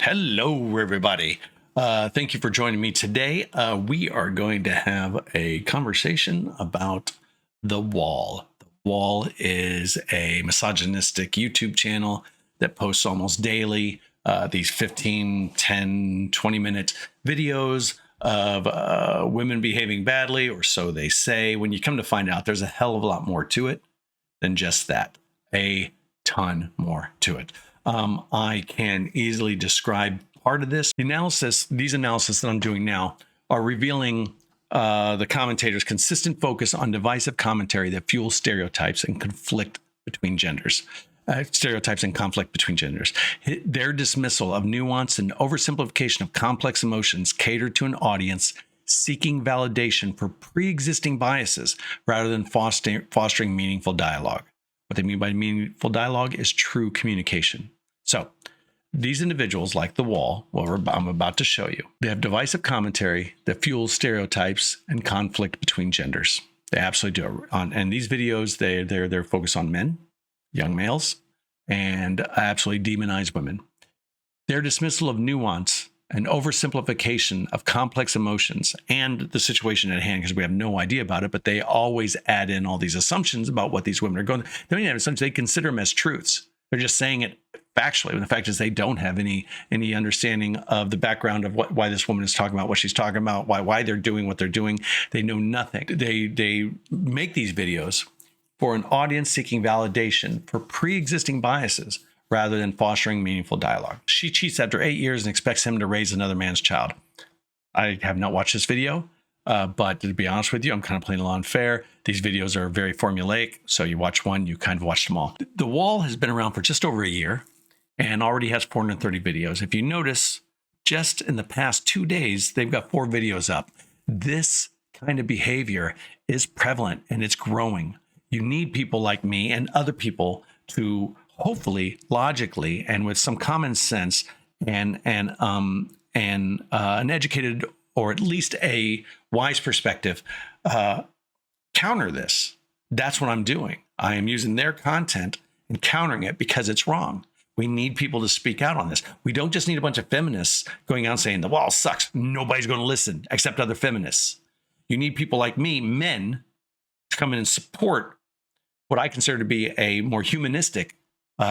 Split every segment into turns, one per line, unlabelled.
Hello, everybody. Thank you for joining me today. We are going to have a conversation about The Wall. The Wall is a misogynistic YouTube channel that posts almost daily these 15, 10, 20-minute videos of women behaving badly, or so they say. When you come to find out, there's a hell of a lot more to it than just that. A ton more to it. I can easily describe part of this. These analysis that I'm doing now are revealing the commentators' consistent focus on divisive commentary that fuels stereotypes and conflict between genders. Stereotypes and conflict between genders. Their dismissal of nuance and oversimplification of complex emotions cater to an audience seeking validation for pre-existing biases rather than fostering meaningful dialogue. What they mean by meaningful dialogue is true communication. So these individuals, like The Wall, I'm about to show you, they have divisive commentary that fuels stereotypes and conflict between genders. They absolutely do. And these videos, they're focused on men, young males, and absolutely demonize women. Their dismissal of nuance and oversimplification of complex emotions and the situation at hand, because we have no idea about it, but they always add in all these assumptions about what these women are going. They don't even have assumptions. They consider them as truths. They're just saying it factually. And the fact is they don't have any understanding of the background of why this woman is talking about what she's talking about, why they're doing what they're doing. They know nothing. They make these videos for an audience seeking validation for pre-existing biases rather than fostering meaningful dialogue. She cheats after 8 years and expects him to raise another man's child. I have not watched this video, but to be honest with you, I'm kind of playing a little unfair. These videos are very formulaic, so you watch one, you kind of watch them all. The Wall has been around for just over a year and already has 430 videos. If you notice, just in the past 2 days, they've got 4 videos up. This kind of behavior is prevalent and it's growing. You need people like me and other people to hopefully logically and with some common sense and an educated or at least a wise perspective counter this. That's what I'm doing. I am using their content and countering it because it's wrong. We need people to speak out on this. We don't just need a bunch of feminists going out and saying the wall sucks. Nobody's going to listen except other feminists. You need people like me, men, to come in and support what I consider to be a more humanistic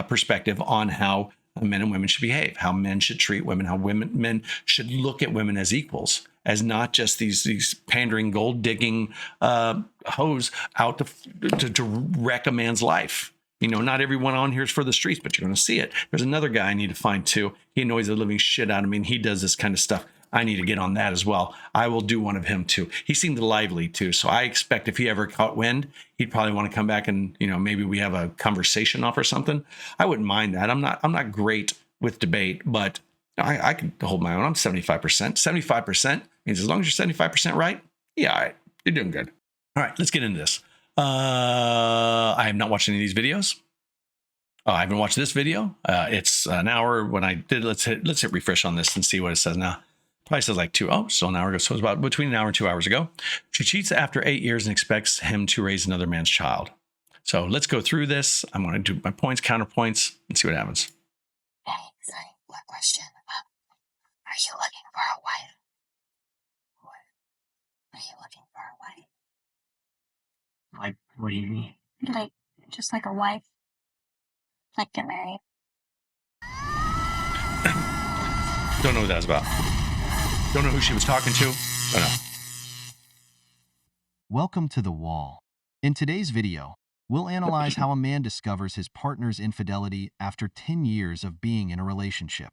perspective on how men and women should behave, how men should treat women, how men should look at women as equals, as not just these pandering, gold-digging hoes out to wreck a man's life. You know, not everyone on here is for the streets, but you're going to see it. There's another guy I need to find too. He annoys the living shit out of me, and he does this kind of stuff. I need to get on that as well. I will do one of him too. He seemed lively too. So I expect if he ever caught wind, he'd probably want to come back and, you know, maybe we have a conversation off or something. I wouldn't mind that. I'm not great with debate, but I can hold my own. I'm 75%. 75% means as long as you're 75% right, yeah, all right, you're doing good. All right, let's get into this. I have not watched any of these videos. I haven't watched this video. It's an hour. When I did, let's hit refresh on this and see what it says now. Probably says like so an hour ago. So it's about between an hour and 2 hours ago. She cheats after 8 years and expects him to raise another man's child. So let's go through this. I'm going to do my points, counterpoints, and see what happens.
Hey, sorry, one question. Are you looking for a wife? Are you looking for a wife?
Like, what do you mean?
Like, just like a wife? Like get married?
Don't know what that's about. Don't know who she was talking to. Don't know.
Welcome to The Wall. In today's video, we'll analyze how a man discovers his partner's infidelity after 10 years of being in a relationship.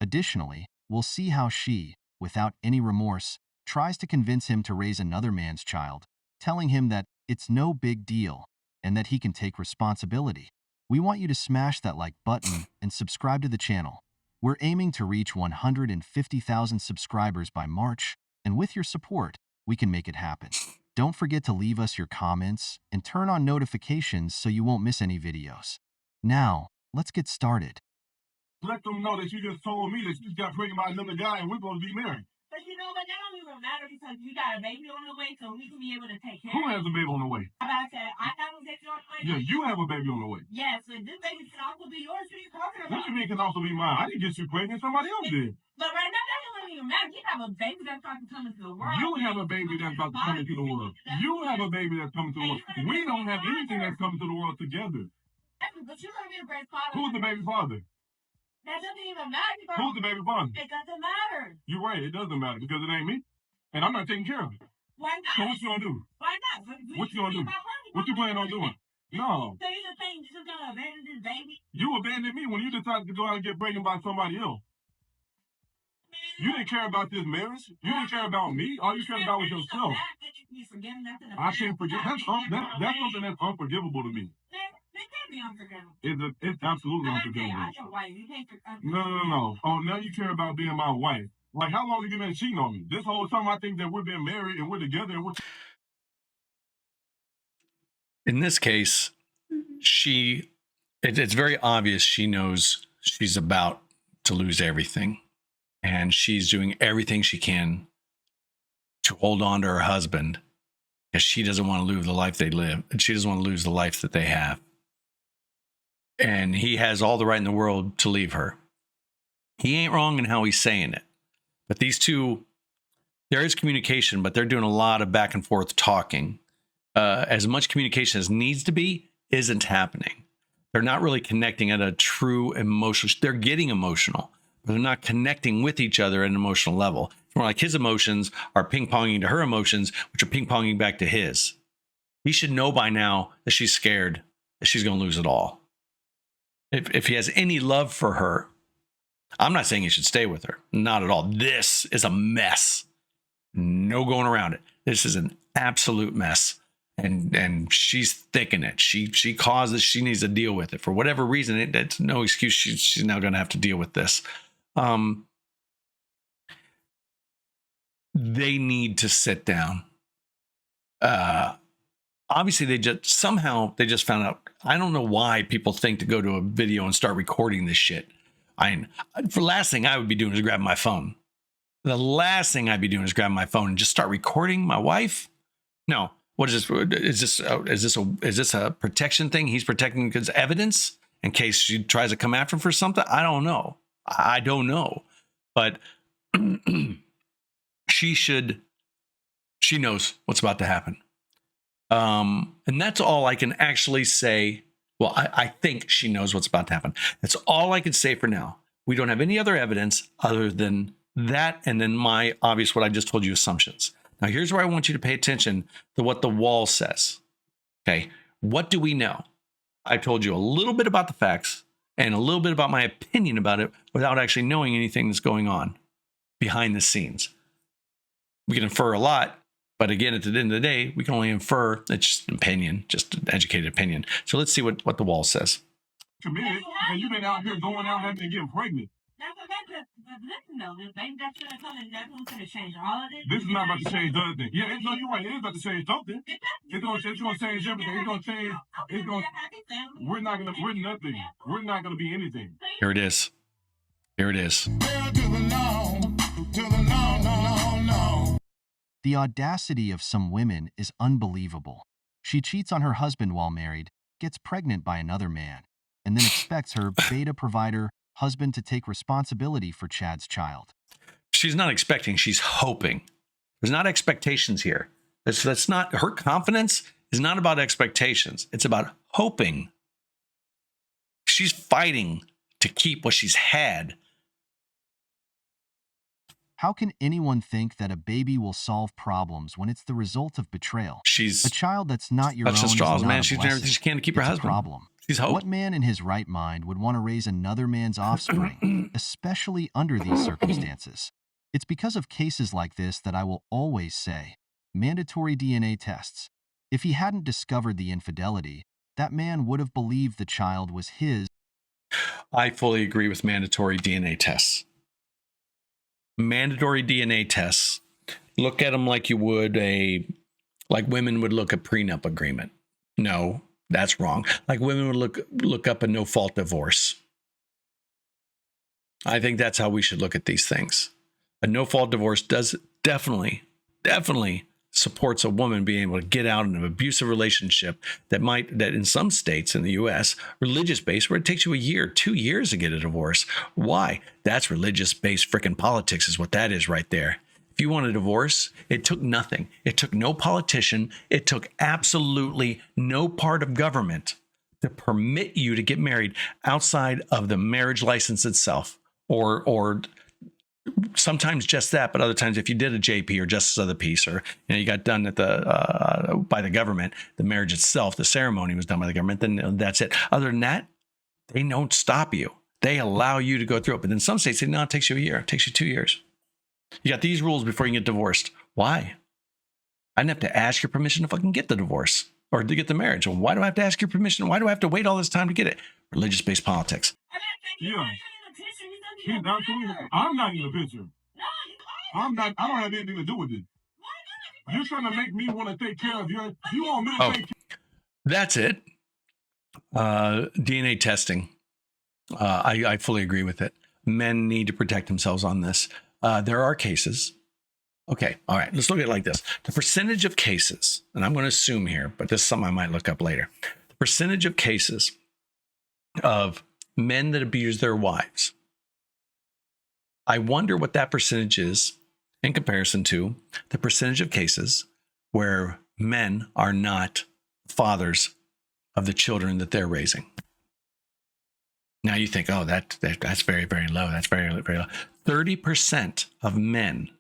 Additionally, we'll see how she, without any remorse, tries to convince him to raise another man's child, telling him that it's no big deal and that he can take responsibility. We want you to smash that like button and subscribe to the channel. We're aiming to reach 150,000 subscribers by March, and with your support, we can make it happen. Don't forget to leave us your comments and turn on notifications so you won't miss any videos. Now, let's get started.
Let them know that you just told me that you got pregnant by another guy and we're supposed to be married.
But you know what? Not only
even matter because you got a baby on the way, so we can be able to take care
Who
of
has a baby on the way?
How about that? I got a baby on the way.
Yeah, you have a baby on the way.
Yes, and this baby can also be yours. What are you talking about?
What you mean can also be mine? I didn't get you pregnant. Somebody else did.
But right now, that doesn't even matter. You have a baby that's about to come into the world.
You have a baby that's about to come into the world. You have a baby that's coming to the world. We don't have anything that's coming to the world together.
But you're going to be a great father.
Who's the baby father?
That doesn't even matter.
Who's the baby father?
It doesn't matter.
You're right. It doesn't matter because it ain't me. And I'm not taking care of it.
Why not?
So what you gonna do?
Why not?
What you gonna do? What you plan on doing? No.
So you're saying you're just gonna abandon this baby?
You abandoned me when you decided to go out and get pregnant by somebody else. You didn't care about this marriage. You didn't care about me. All you cared about was yourself. I can't forgive. That's something that's unforgivable to me.
It can't be unforgivable.
It's absolutely unforgivable.
I your wife. You can't forgive.
No. Oh, now you care about being my wife. Like, how long have you been cheating on me? This whole time I think that we've been married and we're together and we're...
In this case, it's very obvious she knows she's about to lose everything. And she's doing everything she can to hold on to her husband because she doesn't want to lose the life they live. And she doesn't want to lose the life that they have. And he has all the right in the world to leave her. He ain't wrong in how he's saying it. But these two, there is communication, but they're doing a lot of back and forth talking. As much communication as needs to be isn't happening. They're not really connecting at a true emotional. They're getting emotional, but they're not connecting with each other at an emotional level. It's more like his emotions are ping-ponging to her emotions, which are ping-ponging back to his. He should know by now that she's scared that she's going to lose it all. If he has any love for her, I'm not saying he should stay with her. Not at all. This is a mess. No going around it. This is an absolute mess. And she's thick in it. She caused this. She needs to deal with it. For whatever reason, it's no excuse. She's now going to have to deal with this. They need to sit down. Obviously, they just found out. I don't know why people think to go to a video and start recording this shit. For last thing I would be doing is grab my phone. The last thing I'd be doing is grab my phone and just start recording my wife. No, what is this? Is this a protection thing? He's protecting his evidence in case she tries to come after him for something. I don't know. But she knows what's about to happen. And that's all I can actually say. Well, I think she knows what's about to happen. That's all I can say for now. We don't have any other evidence other than that. And then my obvious, what I just told you, assumptions. Now, here's where I want you to pay attention to what the wall says. Okay. What do we know? I told you a little bit about the facts and a little bit about my opinion about it without actually knowing anything that's going on behind the scenes. We can infer a lot. But again, at the end of the day, we can only infer. It's just an opinion, just an educated opinion. So let's see what the wall says.
Committed, and you've been out here going out having to get pregnant.
Listen though, this baby that's gonna come and that's gonna change all of this.
This is not about to change anything. Yeah, no, you're right. It is about to change something. It's gonna change everything. It's gonna change. We're nothing. We're not gonna be anything.
Here it is.
The audacity of some women is unbelievable. She cheats on her husband while married, gets pregnant by another man, and then expects her beta provider husband to take responsibility for Chad's child.
She's not expecting, she's hoping. There's not expectations here. That's not, her confidence is not about expectations. It's about hoping. She's fighting to keep what she's had.
How can anyone think that a baby will solve problems when it's the result of betrayal?
She's
a child that's not your own.
That's the straws, man. She's doing
blessing.
everything she can to keep her
It's
husband.
A problem.
She's hope.
What man in his right mind would want to raise another man's offspring, especially under these circumstances? It's because of cases like this that I will always say, mandatory DNA tests. If he hadn't discovered the infidelity, that man would have believed the child was his.
I fully agree with mandatory DNA tests. Mandatory DNA tests. Look at them like you would like women would look at prenup agreement. No, that's wrong. Like women would look up a no-fault divorce. I think that's how we should look at these things. A no-fault divorce does definitely definitely supports a woman being able to get out of an abusive relationship that in some states in the US, religious based, where it takes you a year, 2 years to get a divorce. Why? That's religious based freaking politics is what that is right there. If you want a divorce, it took nothing. It took no politician. It took absolutely no part of government to permit you to get married outside of the marriage license itself, or sometimes just that, but other times if you did a JP or justice of the peace, or you got done at the by the government, the marriage itself, the ceremony was done by the government, then that's it. Other than that, they don't stop you. They allow you to go through it. But in some states, say, no, it takes you a year. It takes you 2 years. You got these rules before you can get divorced. Why? I didn't have to ask your permission to fucking get the divorce or to get the marriage. Well, why do I have to ask your permission? Why do I have to wait all this time to get it? Religious-based politics.
Yeah. I'm not in the picture. I don't have anything to do with it. You're trying to make me want to take care of you. You want me to take care.
That's it. DNA testing. I fully agree with it. Men need to protect themselves on this. There are cases. Okay. All right. Let's look at it like this. The percentage of cases, and I'm going to assume here, but this is something I might look up later. The percentage of cases of men that abuse their wives. I wonder what that percentage is in comparison to the percentage of cases where men are not fathers of the children that they're raising. Now you think, oh, that's very, very low. That's very, very low. 30% of men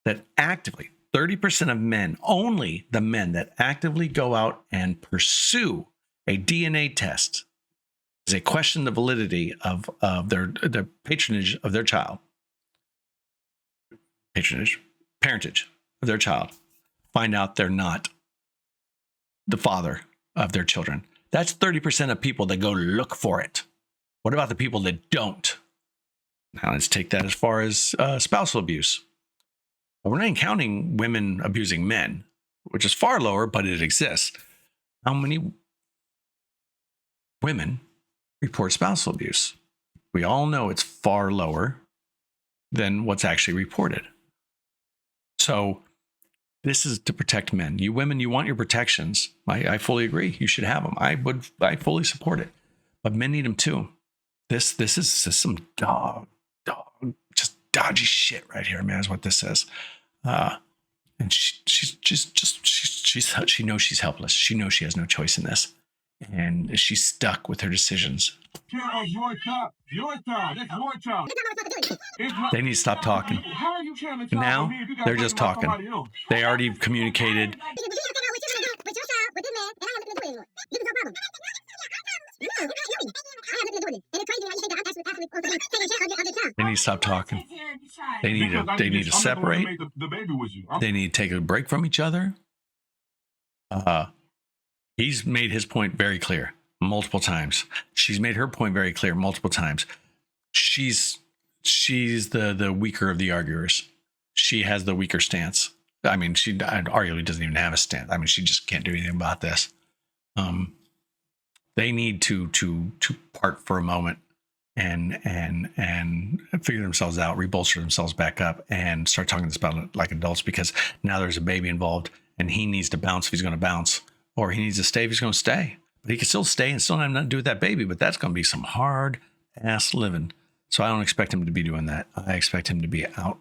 that actively, 30% of men, only the men that actively go out and pursue a DNA test as they question the validity of their patronage of their child, parentage of their child, find out they're not the father of their children. That's 30% of people that go look for it. What about the people that don't? Now let's take that as far as spousal abuse. Well, we're not even counting women abusing men, which is far lower, but it exists. How many women report spousal abuse? We all know it's far lower than what's actually reported. So this is to protect men. You women, you want your protections. I fully agree. You should have them. I fully support it. But men need them too. This is some just dodgy shit right here, man, is what this is. And she knows she's helpless. She knows she has no choice in this. And she's stuck with her decisions.
Your child. That's your child.
They need to stop talking.
How are you trying to
Now
me if you got
they're just
pregnant by
talking.
somebody else?
They already communicated. They need to stop talking. They need to separate.
The baby with you.
They need to take a break from each other. He's made his point very clear multiple times. She's made her point very clear multiple times. She's the weaker of the arguers. She has the weaker stance. I mean, she arguably doesn't even have a stance. I mean, she just can't do anything about this. They need to part for a moment and figure themselves out, rebolster themselves back up, and start talking this about it like adults, because now there's a baby involved, and he needs to bounce if he's going to bounce, or he needs to stay if he's going to stay. But he can still stay and still have nothing to do with that baby, but that's going to be some hard ass living. So I don't expect him to be doing that. I expect him to be out.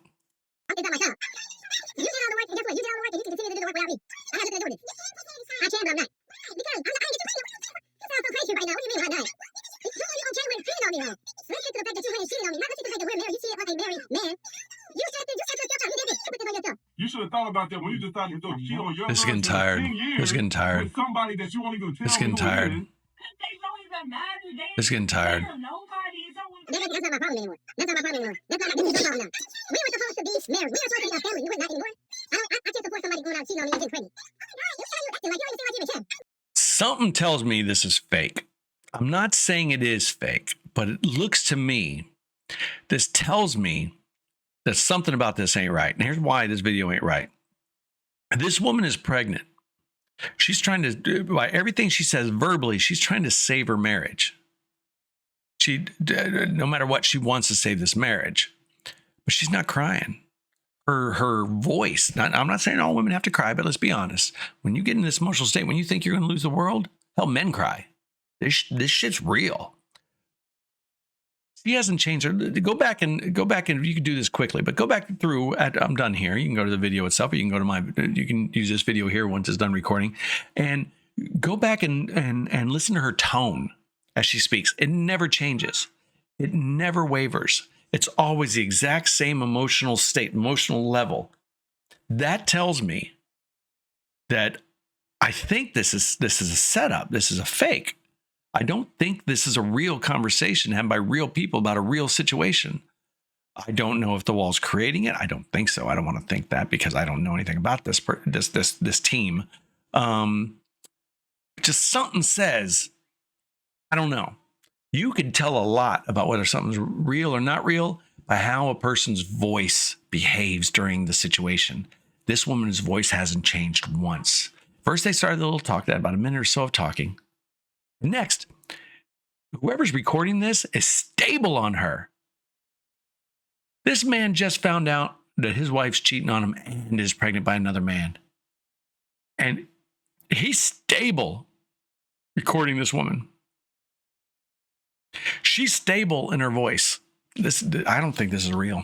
You should have thought about that when you decided to cheat on your
This is getting
husband
tired.
10 years
This is getting tired.
with somebody that you won't even tell
It's getting
who it
tired.
is.
It's getting tired.
That's not my problem anymore. That's not my problem anymore. That's not my problem now. We were supposed to be married. We were supposed to be a family. We were not anymore. I can't support somebody going out cheating on me and getting pregnant. You acting like you don't even seem like you even care.
Something tells me this is fake. I'm not saying it is fake, but it looks to me, this tells me that something about this ain't right. And here's why this video ain't right. This woman is pregnant. She's trying to, by everything she says verbally, she's trying to save her marriage. No matter what, she wants to save this marriage, but she's not crying. her voice. I'm not saying all women have to cry, but let's be honest. When you get in this emotional state, when you think you're going to lose the world, hell, men cry. This shit's real. She hasn't changed her. Go back and you can do this quickly, but go back through. I'm done here. You can go to the video itself, or you can go to you can use this video here once it's done recording, and go back and listen to her tone as she speaks. It never changes. It never wavers. It's always the exact same emotional state, emotional level. That tells me that I think this is a setup. This is a fake. I don't think this is a real conversation had by real people about a real situation. I don't know if the wall's creating it. I don't think so. I don't want to think that because I don't know anything about this team. Just something says, I don't know. You can tell a lot about whether something's real or not real by how a person's voice behaves during the situation. This woman's voice hasn't changed once. First, they started the little talk, that about a minute or so of talking. Next, whoever's recording this is stable on her. This man just found out that his wife's cheating on him and is pregnant by another man. And he's stable recording this woman. She's stable in her voice. I don't think this is real.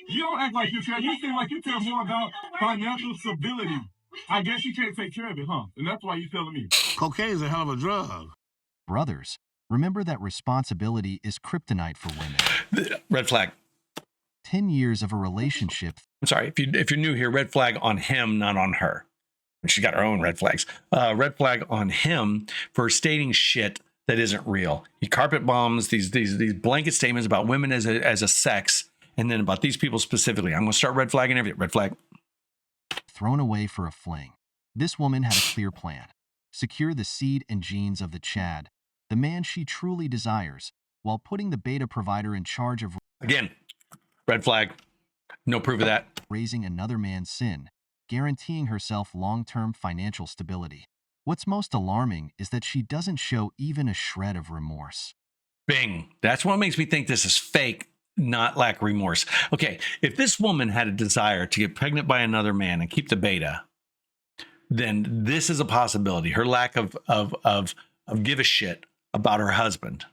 You don't act like you care. You seem like you care more about financial stability. I guess you can't take care of it, huh? And that's why you're telling me.
Cocaine is a hell of a drug.
Brothers, remember that responsibility is kryptonite for women.
Red flag.
10 years of a relationship.
I'm sorry, if you're new here, red flag on him, not on her. She's got her own red flags. Red flag on him for stating shit that isn't real. He carpet bombs these blanket statements about women as a sex, and then about these people specifically. I'm going to start red flagging everything. Red flag.
Thrown away for a fling. This woman had a clear plan. Secure the seed and genes of the Chad, the man she truly desires, while putting the beta provider in charge of
Again, red flag. No proof of that.
Raising another man's sin, guaranteeing herself long-term financial stability. What's most alarming is that she doesn't show even a shred of remorse.
Bing. That's what makes me think this is fake, not lack remorse. Okay, if this woman had a desire to get pregnant by another man and keep the beta, then this is a possibility. Her lack of give a shit about her husband.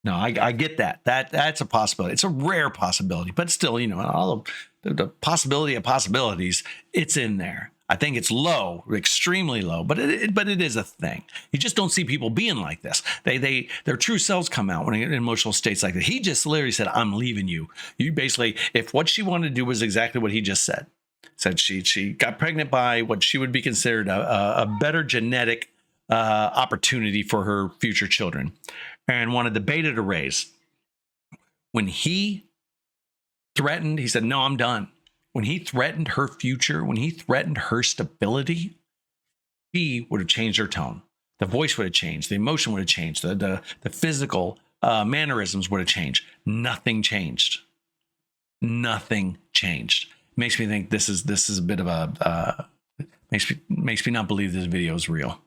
No, I get that. That's a possibility. It's a rare possibility, but still, all the possibility of possibilities, it's in there. I think it's low, extremely low, but it is a thing. You just don't see people being like this. Their true selves come out when in emotional states like that. He just literally said, "I'm leaving you." You basically, if what she wanted to do was exactly what he just said she got pregnant by what she would be considered a better genetic opportunity for her future children, and wanted the beta to raise. When he threatened, he said, "No, I'm done." When he threatened her future, when he threatened her stability, she would have changed her tone. The voice would have changed. The emotion would have changed. The physical mannerisms would have changed. Nothing changed. Nothing changed. Makes me think this is a bit of a makes me not believe this video is real.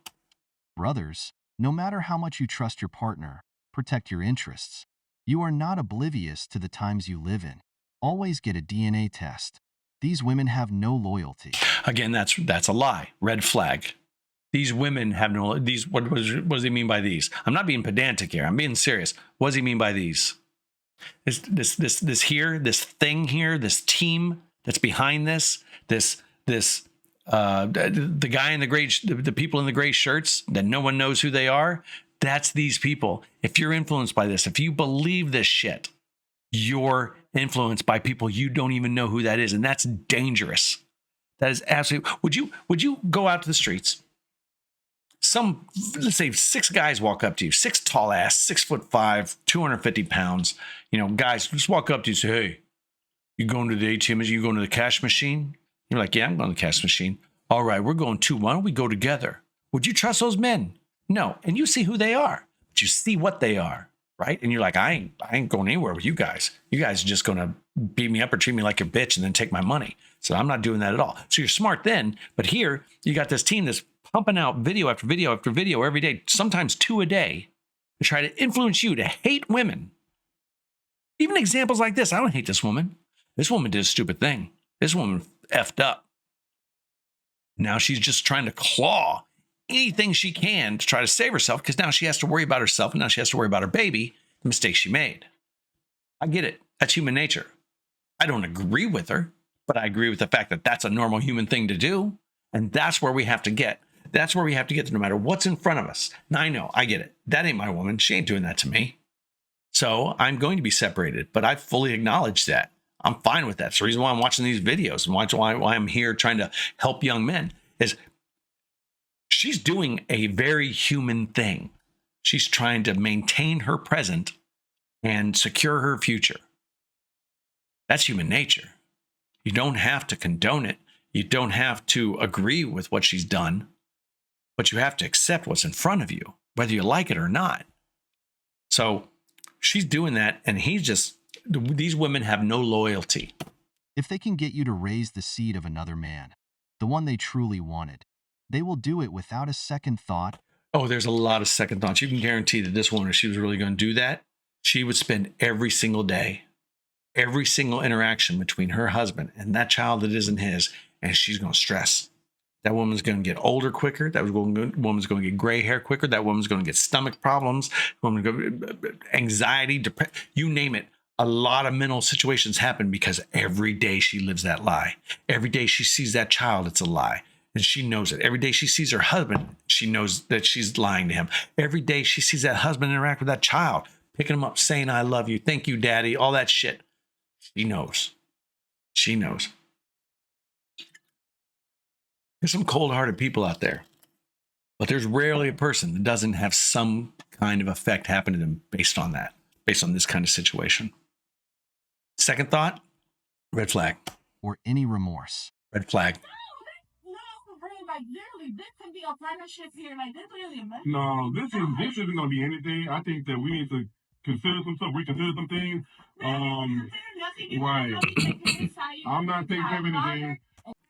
Brothers, no matter how much you trust your partner, protect your interests. You are not oblivious to the times you live in. Always get a DNA test. These women have no loyalty.
Again, that's a lie. Red flag. These women have no. What does he mean by these? I'm not being pedantic here. I'm being serious. What does he mean by these? This thing here, this team that's behind this, the guy in the gray, the people in the gray shirts that no one knows who they are. That's these people. If you're influenced by this, if you believe this shit, you're influenced by people you don't even know who that is, and that's dangerous. That is absolutely. Would you go out to the streets? Let's say 6 guys walk up to you, 6 tall ass, 6'5", 250 pounds. Guys just walk up to you and say, "Hey, you going to the ATM? You going to the cash machine?" You're like, "Yeah, I'm going to the cash machine." "All right, we're going too. Why don't we go together?" Would you trust those men? No. And you see who they are, but you see what they are. Right? And you're like, I ain't going anywhere with you guys. You guys are just going to beat me up or treat me like a bitch and then take my money. So I'm not doing that at all. So you're smart then, but here you got this team that's pumping out video after video after video every day, sometimes 2 a day, to try to influence you to hate women. Even examples like this. I don't hate this woman. This woman did a stupid thing. This woman effed up. Now she's just trying to claw anything she can to try to save herself, because now she has to worry about herself, and now she has to worry about her baby, the mistake she made. I get it. That's human nature. I don't agree with her, but I agree with the fact that that's a normal human thing to do. And that's where we have to get. That's where we have to get to, no matter what's in front of us. Now, I know, I get it. That ain't my woman. She ain't doing that to me. So I'm going to be separated, but I fully acknowledge that. I'm fine with that. It's the reason why I'm watching these videos, and why I'm here trying to help young men, is she's doing a very human thing. She's trying to maintain her present and secure her future. That's human nature. You don't have to condone it. You don't have to agree with what she's done, but you have to accept what's in front of you, whether you like it or not. So she's doing that, and these women have no loyalty.
If they can get you to raise the seed of another man, the one they truly wanted, they will do it without a second thought.
Oh, there's a lot of second thoughts. You can guarantee that this woman, if she was really going to do that, she would spend every single day, every single interaction between her husband and that child that isn't his, and she's going to stress. That woman's going to get older quicker. That woman's going to get gray hair quicker. That woman's going to get stomach problems, anxiety, depression, you name it. A lot of mental situations happen because every day she lives that lie. Every day she sees that child, it's a lie. And she knows it. Every day she sees her husband, she knows that she's lying to him. Every day she sees that husband interact with that child, picking him up, saying, I love you, thank you, daddy, all that shit. She knows. She knows. There's some cold-hearted people out there, but there's rarely a person that doesn't have some kind of effect happen to them based on that, based on this kind of situation. Second thought, red flag.
Or any remorse.
Red flag.
No, this isn't going to be anything. I think that we need to consider some stuff, reconsider some things. Right. I'm not taking anything.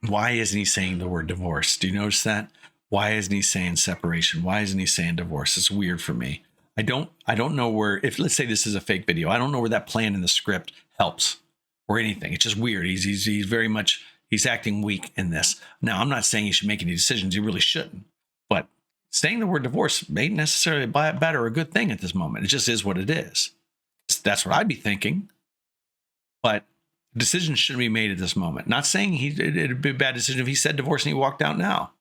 Why isn't he saying the word divorce? Do you notice that? Why isn't he saying separation? Why isn't he saying divorce? It's weird for me. I don't know where, if let's say this is a fake video, I don't know where that plan in the script helps or anything. It's just weird. He's very much, he's acting weak in this. Now, I'm not saying he should make any decisions. He really shouldn't. But saying the word divorce ain't necessarily a bad or a good thing at this moment. It just is what it is. That's what I'd be thinking. But decisions shouldn't be made at this moment. Not saying it'd be a bad decision if he said divorce and he walked out now.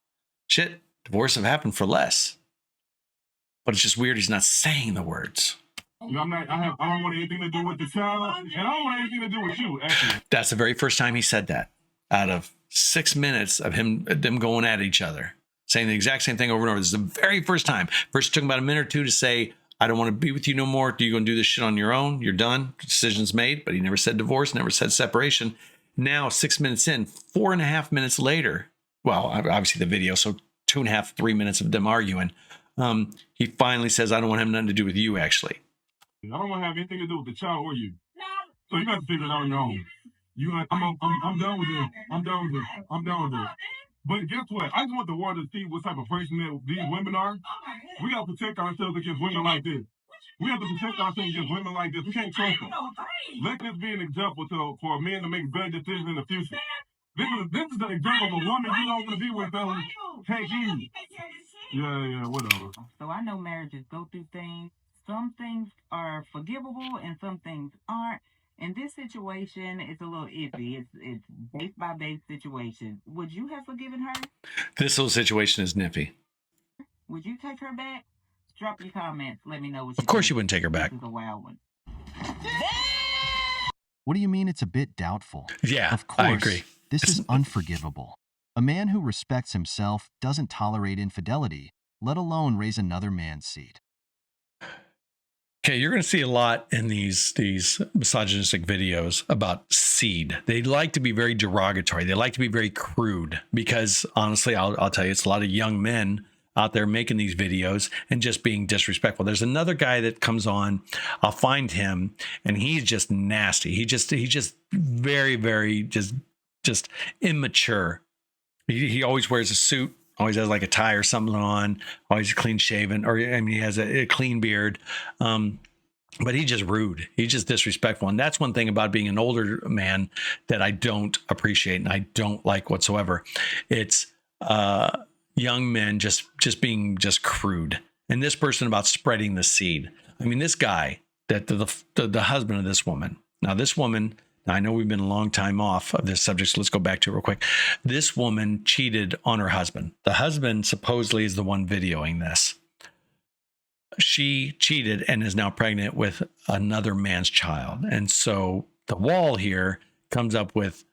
Shit, divorce have happened for less. But it's just weird he's not saying the words.
I don't want anything to do with the child, and I don't want anything to do with you, actually.
That's the very first time he said that. Out of 6 minutes of them going at each other, saying the exact same thing over and over. This is the very first time. First, it took him about a minute or two to say, I don't want to be with you no more. Are you going to do this shit on your own? You're done. Decision's made. But he never said divorce, never said separation. Now, 6 minutes in, 4.5 minutes later, well, obviously the video, so 2.5, 3 minutes of them arguing, he finally says, I don't want to have nothing to do with you, actually.
I don't want to have anything to do with the child or you. So you have to figure it out on your own. I'm done with this. I'm done with this. But guess what? I just want the world to see what type of person that these women are. We got to protect ourselves against women like this. We have to protect ourselves against women like this. We can't trust them. Let this be an example for men to make better decisions in the future. This is the example of a woman you don't want to be with, fellas. Take heed. Yeah, whatever.
So I know marriages go through things. Some things are forgivable and some things aren't. In this situation, it's a little iffy. It's base by base situation. Would you have forgiven her?
This whole situation is nippy.
Would you take her back? Drop your comments. Let me know what you think.
Of course you wouldn't take her back.
This is a wild one.
What do you mean it's a bit doubtful?
Yeah,
of course,
I agree.
This is unforgivable. A man who respects himself doesn't tolerate infidelity, let alone raise another man's seed.
Okay, you're going to see a lot in these misogynistic videos about seed. They like to be very derogatory. They like to be very crude because, honestly, I'll tell you, it's a lot of young men out there making these videos and just being disrespectful. There's another guy that comes on. I'll find him, and he's just nasty. He's just very, very just immature. He always wears a suit. Always has like a tie or something on, always clean shaven, or he has a clean beard. but he's just rude. He's just disrespectful. And that's one thing about being an older man that I don't appreciate and I don't like whatsoever. It's young men just being just crude. And this person about spreading the seed. I mean, this guy, that the husband of this woman. Now, this woman, I know we've been a long time off of this subject, so let's go back to it real quick. This woman cheated on her husband. The husband supposedly is the one videoing this. She cheated and is now pregnant with another man's child. And so the wall here comes up with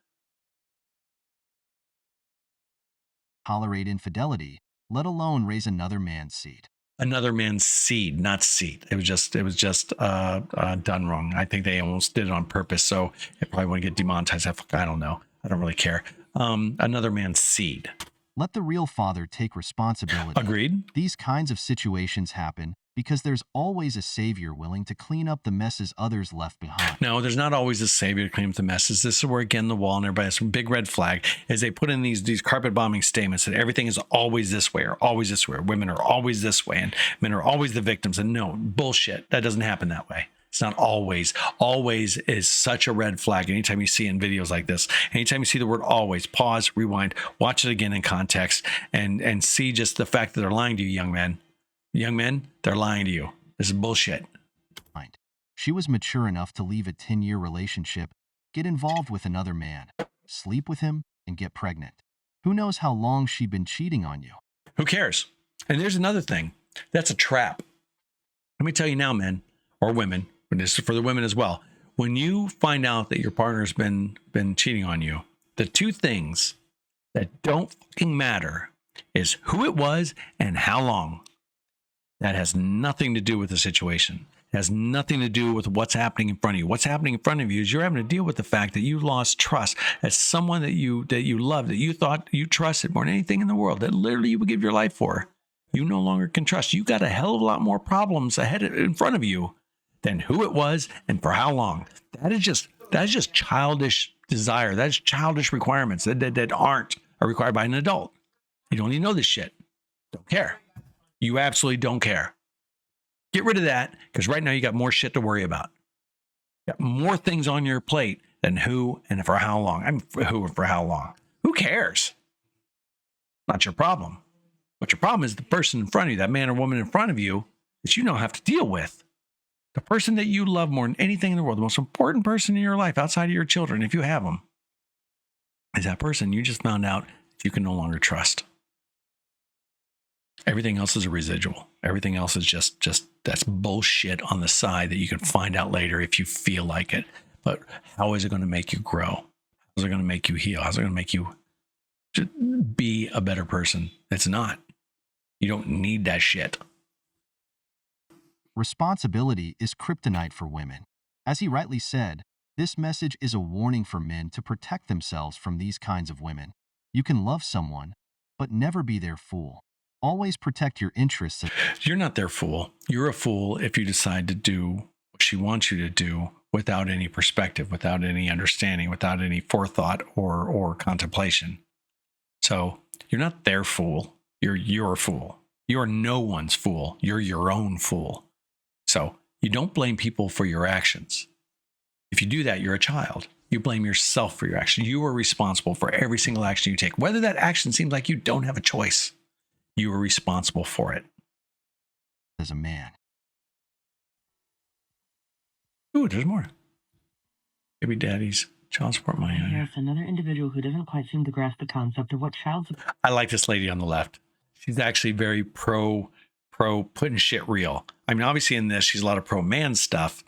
tolerate infidelity, let alone raise another man's seed.
Another man's seed, not seed. It was just done wrong. I think they almost did it on purpose. So it probably wouldn't get demonetized. I don't know. I don't really care. Another man's seed.
Let the real father take responsibility.
Agreed.
These kinds of situations happen because there's always a savior willing to clean up the messes others left behind.
No, there's not always a savior to clean up the messes. This is where, again, the wall and everybody has some big red flag is they put in these carpet bombing statements that everything is always this way or always this way. Or women are always this way and men are always the victims. And no, bullshit. That doesn't happen that way. It's not always. Always is such a red flag. Anytime you see it in videos like this, anytime you see the word always, pause, rewind, watch it again in context and see just the fact that they're lying to you, young men. Young men, they're lying to you. This is bullshit.
She was mature enough to leave a 10-year relationship, get involved with another man, sleep with him, and get pregnant. Who knows how long she'd been cheating on you?
Who cares? And there's another thing. That's a trap. Let me tell you now, men or women, and this is for the women as well. When you find out that your partner's been cheating on you, the two things that don't fucking matter is who it was and how long. That has nothing to do with the situation. It has nothing to do with what's happening in front of you. What's happening in front of you is you're having to deal with the fact that you lost trust as someone that you loved, that you thought you trusted more than anything in the world, that literally you would give your life for. You no longer can trust. You got a hell of a lot more problems ahead in front of you than who it was and for how long. That is just childish desire. That's childish requirements that are required by an adult. You don't even know this shit. Don't care. You absolutely don't care. Get rid of that because right now you got more shit to worry about. You got more things on your plate than who and for how long. I mean, who and for how long. Who cares? Not your problem. But your problem is the person in front of you, that man or woman in front of you that you don't have to deal with. The person that you love more than anything in the world, the most important person in your life outside of your children, if you have them, is that person you just found out that you can no longer trust. Everything else is a residual. Everything else is just that's bullshit on the side that you can find out later if you feel like it. But how is it going to make you grow? How is it going to make you heal? How is it going to make you just be a better person? It's not. You don't need that shit.
Responsibility is kryptonite for women. As he rightly said, this message is a warning for men to protect themselves from these kinds of women. You can love someone, but never be their fool. Always protect your interests.
You're not their fool. You're a fool if you decide to do what she wants you to do without any perspective, without any understanding, without any forethought or contemplation. So you're not their fool. You're your fool. You're no one's fool. You're your own fool. So you don't blame people for your actions. If you do that, you're a child. You blame yourself for your action. You are responsible for every single action you take. Whether that action seems like you don't have a choice, you are responsible for it.
As a man.
Ooh, there's more. Baby daddy's child support money.
Here's another individual who doesn't quite seem to grasp the concept of what child support.
I like this lady on the left. She's actually very pro putting shit real. I mean, obviously in this, she's a lot of pro man stuff,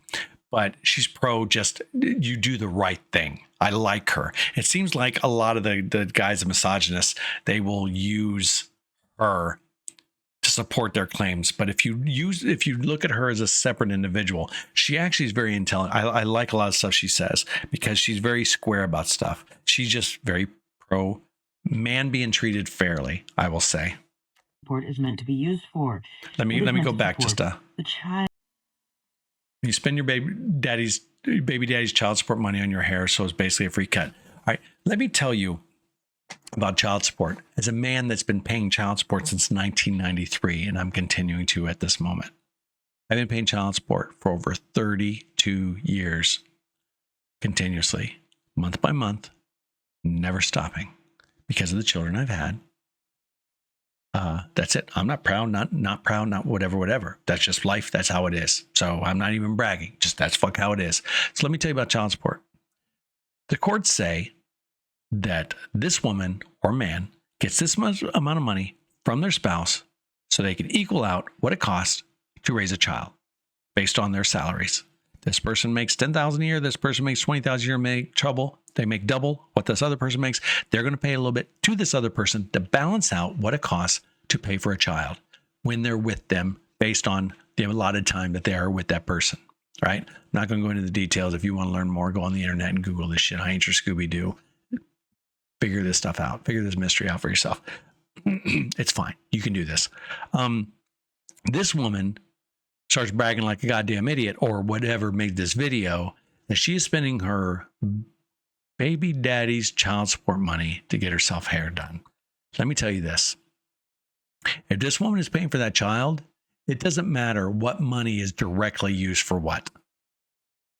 but she's pro just you do the right thing. I like her. It seems like a lot of the guys, the misogynists, they will use her to support their claims. But if you look at her as a separate individual, she actually is very intelligent. I like a lot of stuff she says because she's very square about stuff. She's just very pro man being treated fairly, I will say.
Support is meant to be used for.
Let me go back just
the child.
You spend your baby daddy's child support money on your hair, so it's basically a free cut. All right, let me tell you about child support. As a man that's been paying child support since 1993, and I'm continuing to at this moment. I've been paying child support for over 32 years, continuously, month by month, never stopping, because of the children I've had. That's it. I'm not proud, not proud, not whatever. That's just life. That's how it is. So I'm not even bragging. Just that's how it is. So let me tell you about child support. The courts say that this woman or man gets this much amount of money from their spouse so they can equal out what it costs to raise a child based on their salaries. This person makes $10,000 a year. This person makes $20,000 a year. Make trouble. They make double what this other person makes. They're going to pay a little bit to this other person to balance out what it costs to pay for a child when they're with them based on the allotted time that they are with that person, right? I'm not going to go into the details. If you want to learn more, go on the internet and Google this shit. I ain't your Scooby-Doo. Figure this stuff out. Figure this mystery out for yourself. It's fine. You can do this. This woman starts bragging like a goddamn idiot or whatever made this video that she is spending her baby daddy's child support money to get herself hair done. Let me tell you this. If this woman is paying for that child, it doesn't matter what money is directly used for what.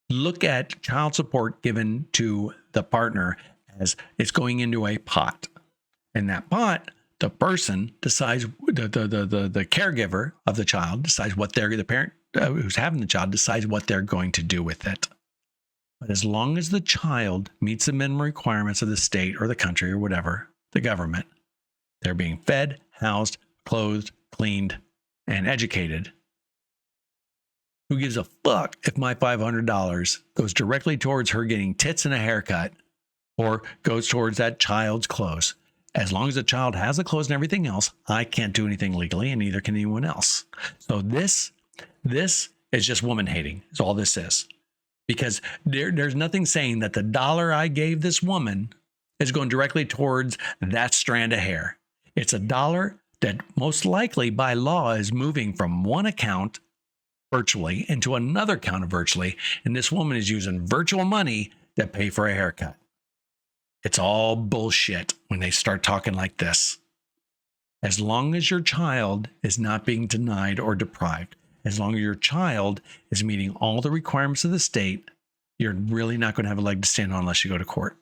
Look at child support given to the partner as it's going into a pot. And that pot, the person decides, the caregiver of the child decides what the parent who's having the child decides what they're going to do with it. But as long as the child meets the minimum requirements of the state or the country or whatever, the government, they're being fed, housed, clothed, cleaned, and educated. Who gives a fuck if my $500 goes directly towards her getting tits and a haircut or goes towards that child's clothes? As long as the child has the clothes and everything else, I can't do anything legally, and neither can anyone else. So this is just woman hating, is all this is. Because there's nothing saying that the dollar I gave this woman is going directly towards that strand of hair. It's a dollar that most likely by law is moving from one account virtually into another account virtually, and this woman is using virtual money to pay for a haircut. It's all bullshit when they start talking like this. As long as your child is not being denied or deprived, as long as your child is meeting all the requirements of the state, you're really not going to have a leg to stand on unless you go to court.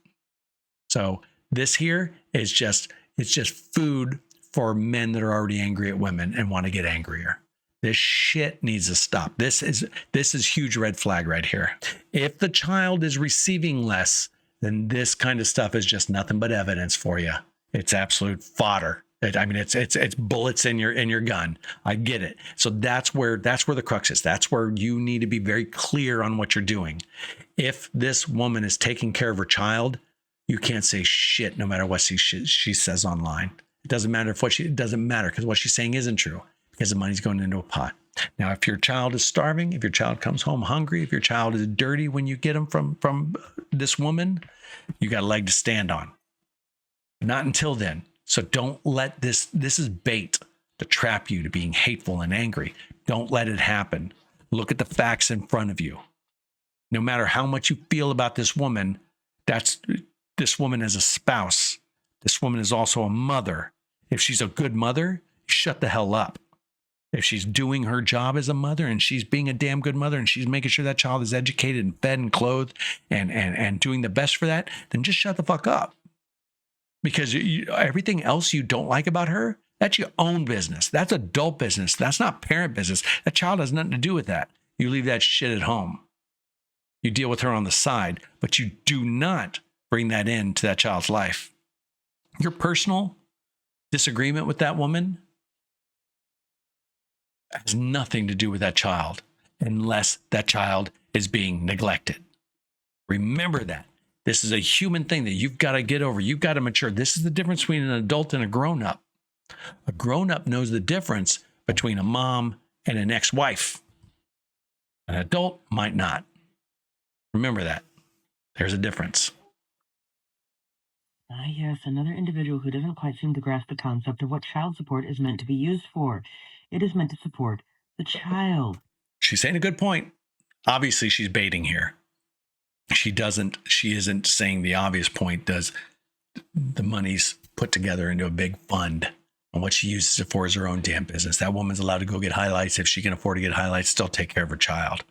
So this here is it's just food for men that are already angry at women and want to get angrier. This shit needs to stop. This is huge red flag right here. If the child is receiving less, then this kind of stuff is just nothing but evidence for you. It's absolute fodder. It's bullets in your gun. I get it. So that's where the crux is. That's where you need to be very clear on what you're doing. If this woman is taking care of her child, you can't say shit no matter what she says online. It doesn't matter it doesn't matter because what she's saying isn't true because the money's going into a pot. Now, if your child is starving, if your child comes home hungry, if your child is dirty when you get them from this woman, you got a leg to stand on. Not until then. So don't let this is bait to trap you to being hateful and angry. Don't let it happen. Look at the facts in front of you. No matter how much you feel about this woman, this woman is a spouse. This woman is also a mother. If she's a good mother, shut the hell up. If she's doing her job as a mother and she's being a damn good mother and she's making sure that child is educated and fed and clothed and doing the best for that, then just shut the fuck up. Because everything else you don't like about her, that's your own business. That's adult business. That's not parent business. That child has nothing to do with that. You leave that shit at home. You deal with her on the side, but you do not bring that into that child's life. Your personal disagreement with that woman has nothing to do with that child unless that child is being neglected. Remember that. This is a human thing that you've got to get over. You've got to mature. This is the difference between an adult and a grown-up. A grown-up knows the difference between a mom and an ex-wife. An adult might not. Remember that. There's a difference.
Ah, yes, another individual who doesn't quite seem to grasp the concept of what child support is meant to be used for. It is meant to support the child.
She's saying a good point. Obviously, she's baiting here. She isn't saying the obvious point. Does the money's put together into a big fund And what she uses it for is her own damn business. That woman's allowed to go get highlights if she can afford to get highlights, still take care of her child.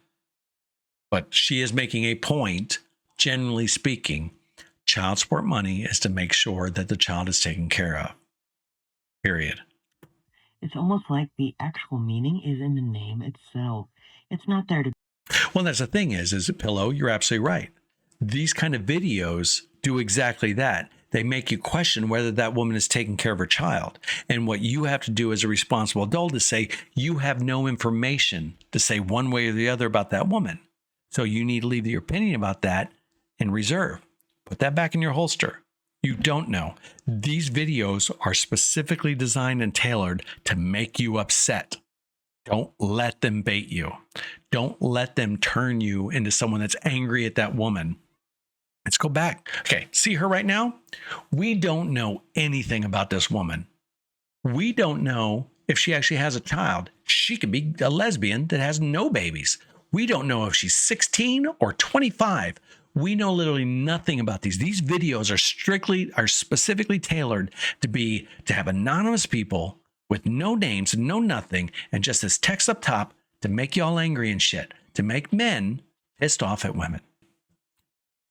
But she is making a point, generally speaking, child support money is to make sure that the child is taken care of. Period.
It's almost like the actual meaning is in the name itself. It's not there to...
Well, that's the thing is Pillow, you're absolutely right. These kind of videos do exactly that. They make you question whether that woman is taking care of her child. And what you have to do as a responsible adult is say, you have no information to say one way or the other about that woman. So you need to leave your opinion about that in reserve. Put that back in your holster. You don't know. These videos are specifically designed and tailored to make you upset. Don't let them bait you. Don't let them turn you into someone that's angry at that woman. Let's go back. Okay, see her right now? We don't know anything about this woman. We don't know if she actually has a child. She could be a lesbian that has no babies. We don't know if she's 16 or 25. We know literally nothing about these. These videos are specifically tailored to have anonymous people with no names, no nothing, and just this text up top to make you all angry and shit, to make men pissed off at women.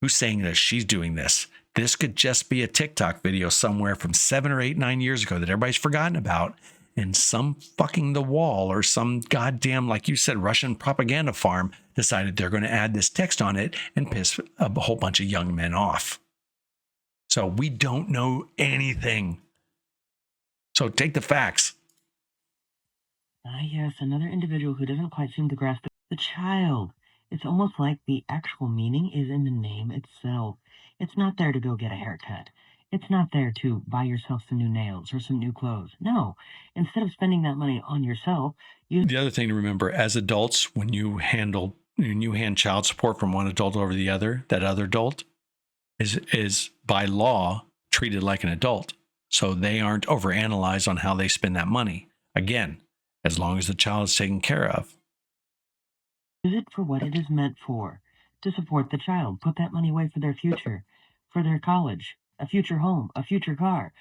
Who's saying that she's doing this? This could just be a TikTok video somewhere from 7 or 8, 9 years ago that everybody's forgotten about, and some fucking the wall or some goddamn, like you said, Russian propaganda farm decided they're going to add this text on it and piss a whole bunch of young men off. So we don't know anything. So take the facts.
Ah, yes, another individual who doesn't quite seem to grasp the child. It's almost like the actual meaning is in the name itself. It's not there to go get a haircut. It's not there to buy yourself some new nails or some new clothes. No, instead of spending that money on yourself,
The other thing to remember, as adults, when you hand child support from one adult over the other, that other adult is by law treated like an adult. So they aren't overanalyzed on how they spend that money. Again, as long as the child is taken care of.
use it for what it is meant for, to support the child. Put that money away for their future, for their college, a future home, a future car,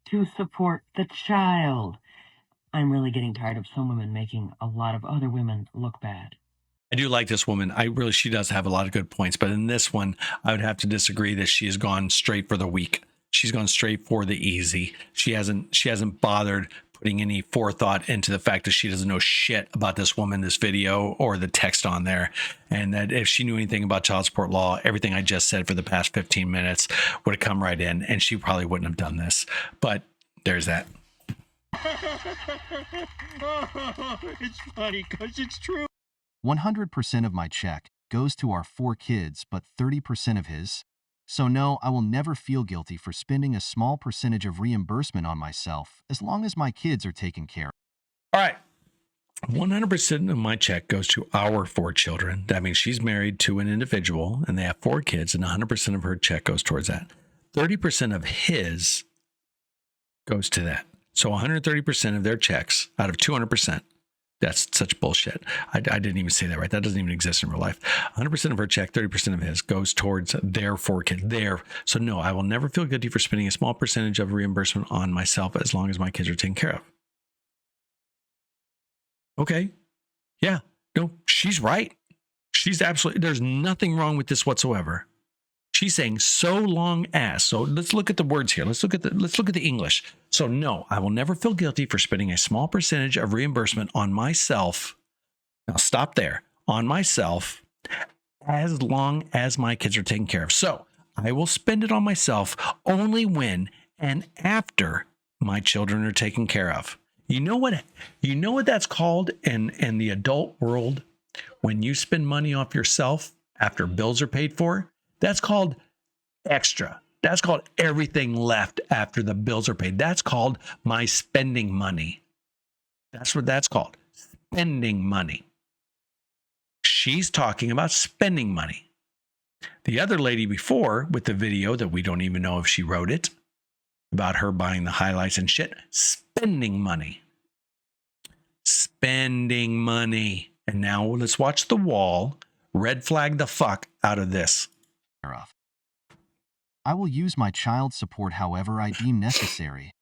to support the child. I'm really getting tired of some women making a lot of other women look bad.
I do like this woman. She does have a lot of good points, but in this one, I would have to disagree that she has gone straight for the weak. She's gone straight for the easy. She hasn't bothered putting any forethought into the fact that she doesn't know shit about this woman, this video, or the text on there. And that if she knew anything about child support law, everything I just said for the past 15 minutes would have come right in, and she probably wouldn't have done this. But there's that.
It's funny because it's true.
100% of my check goes to our 4 kids, but 30% of his. So no, I will never feel guilty for spending a small percentage of reimbursement on myself as long as my kids are taken care of.
All right. 100% of my check goes to our 4 children. That means she's married to an individual and they have 4 kids, and 100% of her check goes towards that. 30% of his goes to that. So 130% of their checks out of 200%. That's such bullshit. I didn't even say that right. That doesn't even exist in real life. 100% of her check, 30% of his goes towards their 4 kids. So no, I will never feel guilty for spending a small percentage of reimbursement on myself as long as my kids are taken care of. Okay. Yeah. No, she's right. She's absolutely, there's nothing wrong with this whatsoever. She's saying so long as. So let's look at the words here. Let's look at the English. So no, I will never feel guilty for spending a small percentage of reimbursement on myself. Now stop there. On myself, as long as my kids are taken care of. So I will spend it on myself only when and after my children are taken care of. You know what that's called in the adult world? When you spend money off yourself after bills are paid for, that's called extra. That's called everything left after the bills are paid. That's called my spending money. That's what that's called. Spending money. She's talking about spending money. The other lady before with the video that we don't even know if she wrote it, about her buying the highlights and shit, spending money. Spending money. And now let's watch the wall red flag the fuck out of this.
I will use my child support however I deem necessary.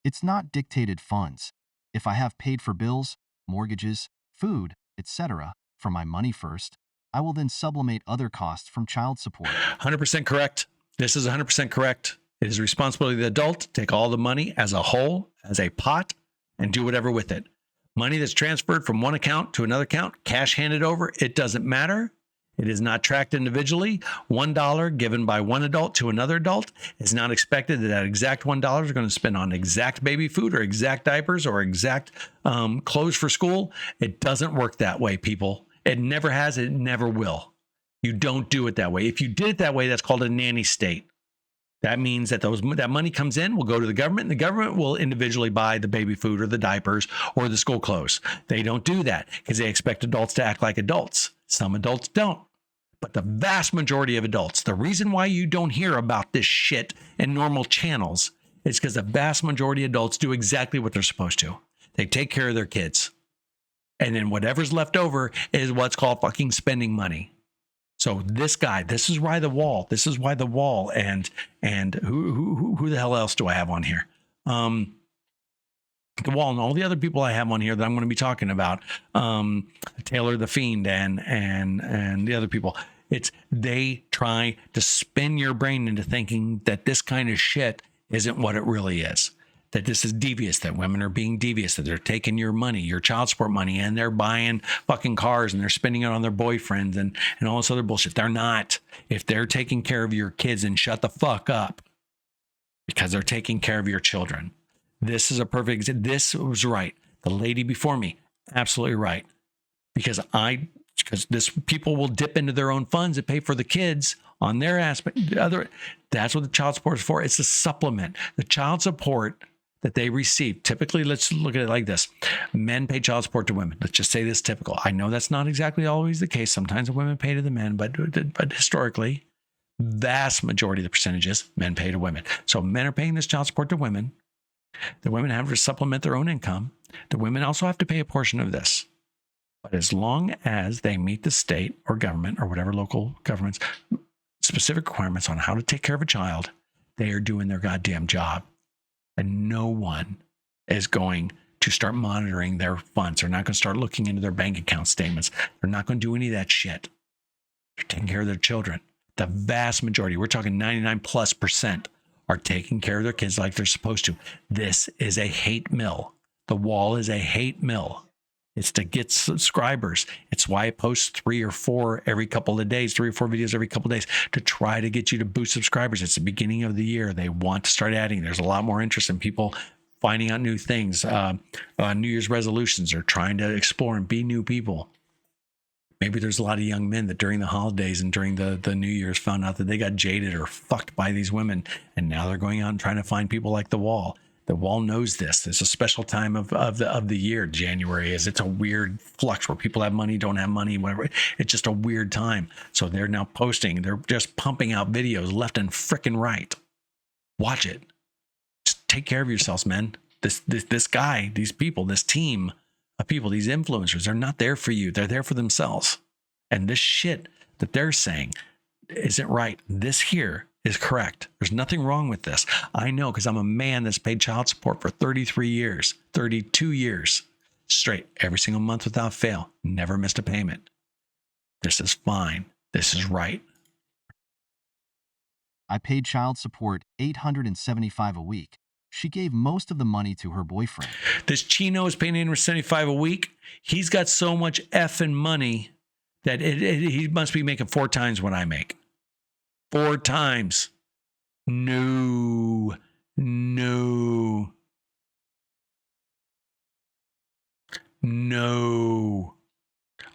It's not dictated funds. If I have paid for bills, mortgages, food, etc., for my money first, I will then sublimate other costs from child support.
100% correct. This is 100% correct. It is the responsibility of the adult to take all the money as a whole, as a pot, and do whatever with it. Money that's transferred from one account to another account, cash handed over, it doesn't matter. It is not tracked individually. $1 given by one adult to another adult is not expected that that exact $1 is going to spend on exact baby food or exact diapers or exact clothes for school. It doesn't work that way, people. It never has. It never will. You don't do it that way. If you did it that way, that's called a nanny state. That means that that money comes in, will go to the government, and the government will individually buy the baby food or the diapers or the school clothes. They don't do that because they expect adults to act like adults. Some adults don't. But the vast majority of adults, the reason why you don't hear about this shit in normal channels is because the vast majority of adults do exactly what they're supposed to. They take care of their kids. And then whatever's left over is what's called fucking spending money. So this guy, this is why the wall, and who the hell else do I have on here? The wall and all the other people I have on here that I'm going to be talking about, Taylor the Fiend and the other people. They try to spin your brain into thinking that this kind of shit isn't what it really is. That this is devious, that women are being devious, that they're taking your money, your child support money, and they're buying fucking cars and they're spending it on their boyfriends and all this other bullshit. They're not. If they're taking care of your kids, then shut the fuck up because they're taking care of your children. This is a perfect example. This was right. The lady before me, absolutely right. Because this people will dip into their own funds and pay for the kids on their aspect. That's what the child support is for. It's a supplement. The child support that they receive, typically, let's look at it like this. Men pay child support to women. Let's just say this typical. I know that's not exactly always the case. Sometimes the women pay to the men, but historically, vast majority of the percentages, men pay to women. So men are paying this child support to women. The women have to supplement their own income. The women also have to pay a portion of this. But as long as they meet the state or government or whatever local government's specific requirements on how to take care of a child, they are doing their goddamn job. And no one is going to start monitoring their funds. They're not going to start looking into their bank account statements. They're not going to do any of that shit. They're taking care of their children. The vast majority, we're talking 99+%, are taking care of their kids like they're supposed to. This is a hate mill. The wall is a hate mill. It's to get subscribers. It's why I post 3 or 4 every couple of days, 3 or 4 videos every couple of days to try to get you to boost subscribers. It's the beginning of the year. They want to start adding. There's a lot more interest in people finding out new things. New Year's resolutions are trying to explore and be new people. Maybe there's a lot of young men that during the holidays and during the New Year's found out that they got jaded or fucked by these women. And now they're going out and trying to find people like the wall. The wall knows this. It's a special time of the year. January is. It's a weird flux where people have money, don't have money, whatever. It's just a weird time. So they're now posting. They're just pumping out videos left and frickin' right. Watch it. Just take care of yourselves, men. This guy, these people, this team of people, these influencers, they're not there for you. They're there for themselves. And this shit that they're saying isn't right. This here is correct. There's nothing wrong with this. I know because I'm a man that's paid child support for 33 years, 32 years straight, every single month without fail. Never missed a payment. This is fine. This is right.
I paid child support $875 a week. She gave most of the money to her boyfriend.
This Chino is paying $875 a week. He's got so much effing money that he must be making 4 times what I make. 4 times. No.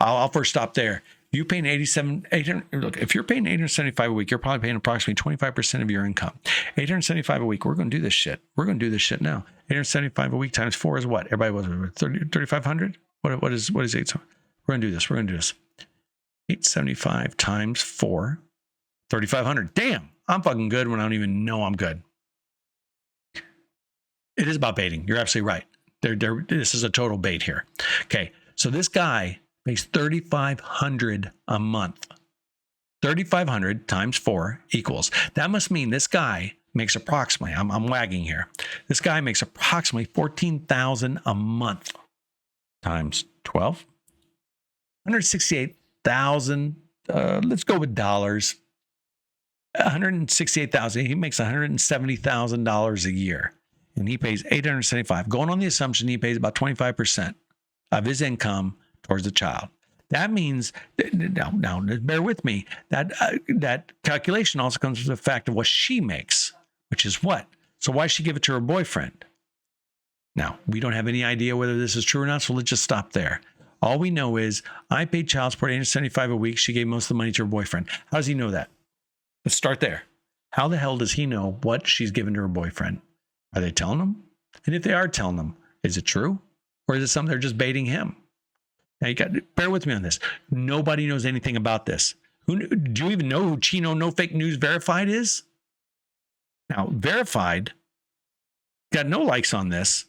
I'll first stop there. You paying look, if you're paying $875 a week, you're probably paying approximately 25% of your income. $875 a week. We're going to do this shit. We're going to do this shit now. $875 a week times 4 is what? Everybody was 3,500? What is 8? We're going to do this. We're going to do this. 875 times 4. 3,500. Damn, I'm fucking good when I don't even know I'm good. It is about baiting. You're absolutely right. This is a total bait here. Okay, so this guy makes $3,500 a month. 3,500 times 4 equals. That must mean this guy makes approximately, I'm wagging here. This guy makes approximately $14,000 a month times 12, 168,000. Let's go with dollars. 168,000. He makes $170,000 a year, and he pays $875. Going on the assumption he pays about 25% of his income towards the child. That means now bear with me. That calculation also comes from the fact of what she makes, which is what. So why she give it to her boyfriend? Now we don't have any idea whether this is true or not. So let's just stop there. All we know is I paid child support $875 a week. She gave most of the money to her boyfriend. How does he know that? Let's start there. How the hell does he know what she's given to her boyfriend? Are they telling him? And if they are telling him, is it true? Or is it something they're just baiting him? Now bear with me on this. Nobody knows anything about this. Do you even know who Chino No Fake News Verified is? Now, Verified got no likes on this.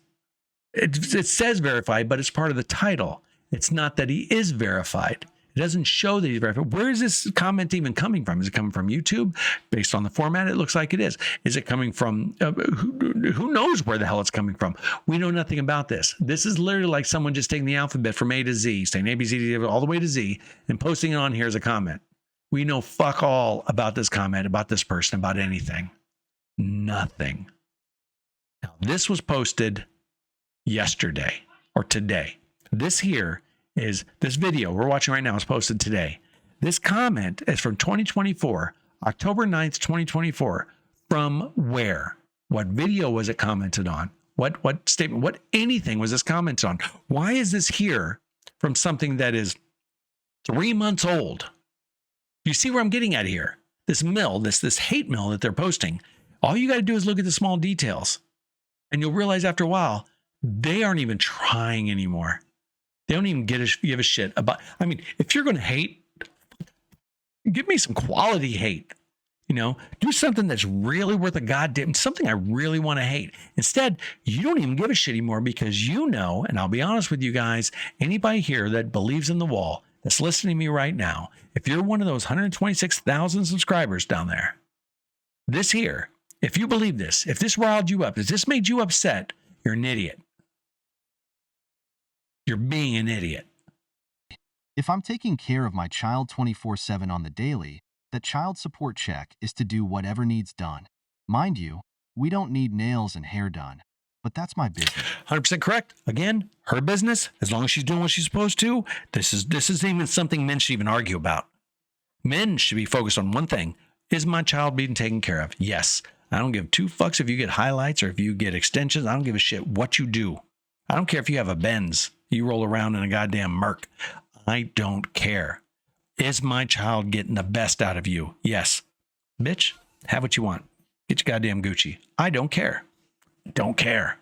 It says verified, but it's part of the title. It's not that he is verified. It doesn't show that he's verified. Where is this comment even coming from? Is it coming from YouTube? Based on the format, it looks like it is. Is it coming from, who knows where the hell it's coming from? We know nothing about this. This is literally like someone just taking the alphabet from A to Z, saying A, B, C, D, all the way to Z, and posting it on here as a comment. We know fuck all about this comment, about this person, about anything. Nothing. Now, this was posted yesterday or today. This video we're watching right now is posted today. This comment is from 2024, October 9th, 2024. From where? What video was it commented on? What statement? What anything was this commented on? Why is this here from something that is 3 months old? You see where I'm getting at here? This mill, this hate mill that they're posting. All you got to do is look at the small details, and you'll realize after a while they aren't even trying anymore. They don't even give a shit about. I mean, if you're going to hate, give me some quality hate. Do something that's really worth a goddamn, something I really want to hate. Instead, you don't even give a shit anymore because and I'll be honest with you guys, anybody here that believes in the wall, that's listening to me right now, if you're one of those 126,000 subscribers down there, this here, if you believe this, if this riled you up, if this made you upset, you're an idiot. You're being an idiot.
If I'm taking care of my child 24/7 on the daily, the child support check is to do whatever needs done. Mind you, we don't need nails and hair done, but that's my business.
100% correct. Again, her business, as long as she's doing what she's supposed to. This isn't even something men should even argue about. Men should be focused on one thing. Is my child being taken care of? Yes. I don't give two fucks if you get highlights or if you get extensions. I don't give a shit what you do. I don't care if you have a Benz. You roll around in a goddamn Merc. I don't care. Is my child getting the best out of you? Yes. Bitch, have what you want. Get your goddamn Gucci. I don't care. Don't care.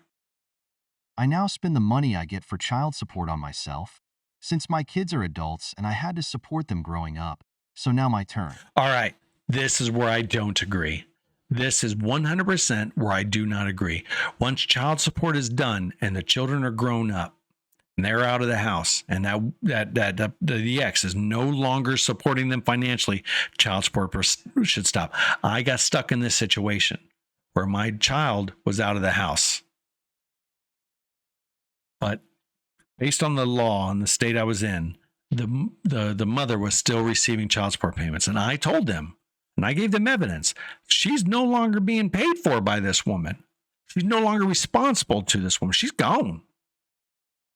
I now spend the money I get for child support on myself, since my kids are adults and I had to support them growing up. So now my turn.
All right. This is where I don't agree. This is 100% where I do not agree. Once child support is done and the children are grown up and they're out of the house and the ex is no longer supporting them financially, child support should stop. I got stuck in this situation where my child was out of the house. But based on the law in the state I was in, the mother was still receiving child support payments. And I told them, and I gave them evidence, she's no longer being paid for by this woman. She's no longer responsible to this woman. She's gone.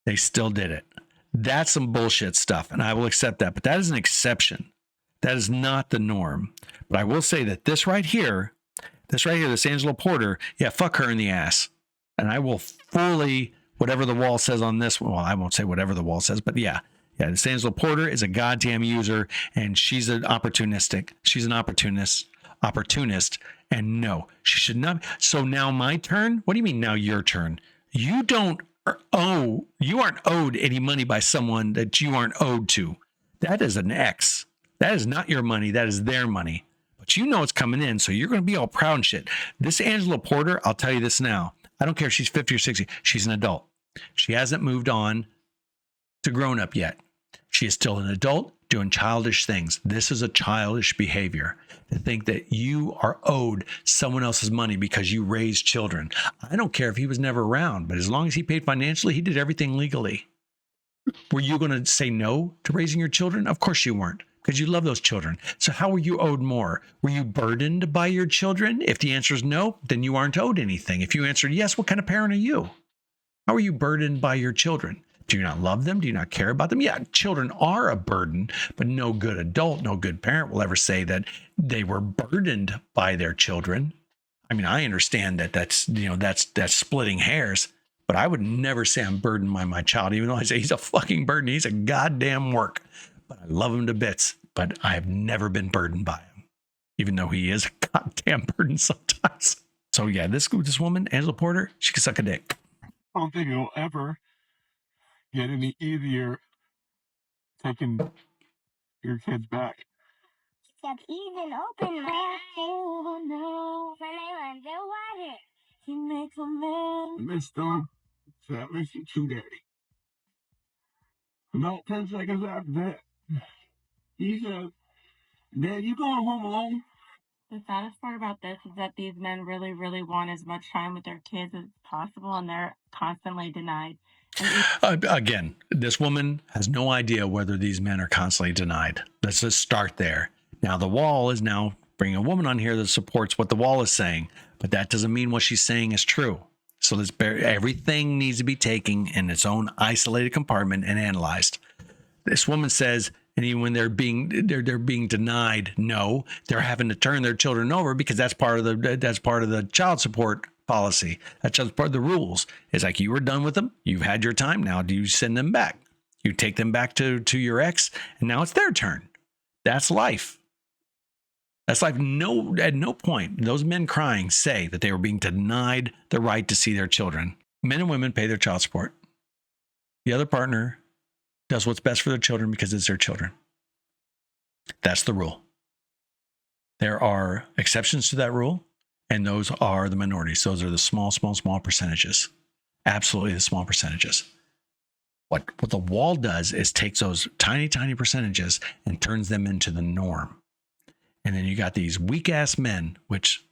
They still did it. That's some bullshit stuff, and I will accept that. But that is an exception. That is not the norm. But I will say that this right here, this Angela Porter, yeah, fuck her in the ass. And I will fully, whatever the wall says on this, well, I won't say whatever the wall says, but yeah, this Angela Porter is a goddamn user, and she's an opportunist, and no, she should not. So now my turn? What do you mean now your turn? You aren't owed any money by someone that you aren't owed to. That is an ex. That is not your money. That is their money. But you know it's coming in, so you're going to be all proud and shit. This Angela Porter, I'll tell you this now. I don't care if she's 50 or 60. She's an adult. She hasn't moved on to grown up yet. She is still an adult doing childish things. This is a childish behavior, to think that you are owed someone else's money because you raised children. I don't care if he was never around, but as long as he paid financially, he did everything legally. Were you going to say no to raising your children? Of course you weren't, because you love those children. So how were you owed more? Were you burdened by your children? If the answer is no, then you aren't owed anything. If you answered yes, what kind of parent are you? How are you burdened by your children? Do you not love them? Do you not care about them? Yeah, children are a burden, but no good adult, no good parent will ever say that they were burdened by their children. I mean, I understand that that's splitting hairs, but I would never say I'm burdened by my child, even though I say he's a fucking burden. He's a goddamn work, but I love him to bits, but I have never been burdened by him, even though he is a goddamn burden sometimes. So yeah, this woman, Angela Porter, she can suck a dick.
I don't think it'll ever get any easier taking your kids back.
Except even open my oh no, when I underwater. He makes a man.
I miss them. So I miss you too, Daddy. About 10 seconds after that, he said, Dad, you going home alone?
The saddest part about this is that these men really, really want as much time with their kids as possible, and they're constantly denied.
Again, this woman has no idea whether these men are constantly denied. Let's just start there. Now, the wall is now bringing a woman on here that supports what the wall is saying, but that doesn't mean what she's saying is true. So everything needs to be taken in its own isolated compartment and analyzed. This woman says, and even when they're being denied, no, they're having to turn their children over because that's part of the child support policy. That's just part of the rules. It's like, you were done with them, you've had your time. Now do you send them back? You take them back to your ex, and now it's their turn. That's life. That's life. No, at no point those men crying say that they were being denied the right to see their children. Men and women pay their child support. The other partner does what's best for their children because it's their children. That's the rule. There are exceptions to that rule, and those are the minorities. Those are the small percentages. Absolutely the small percentages. What the wall does is takes those tiny percentages and turns them into the norm. And then you got these weak ass men, which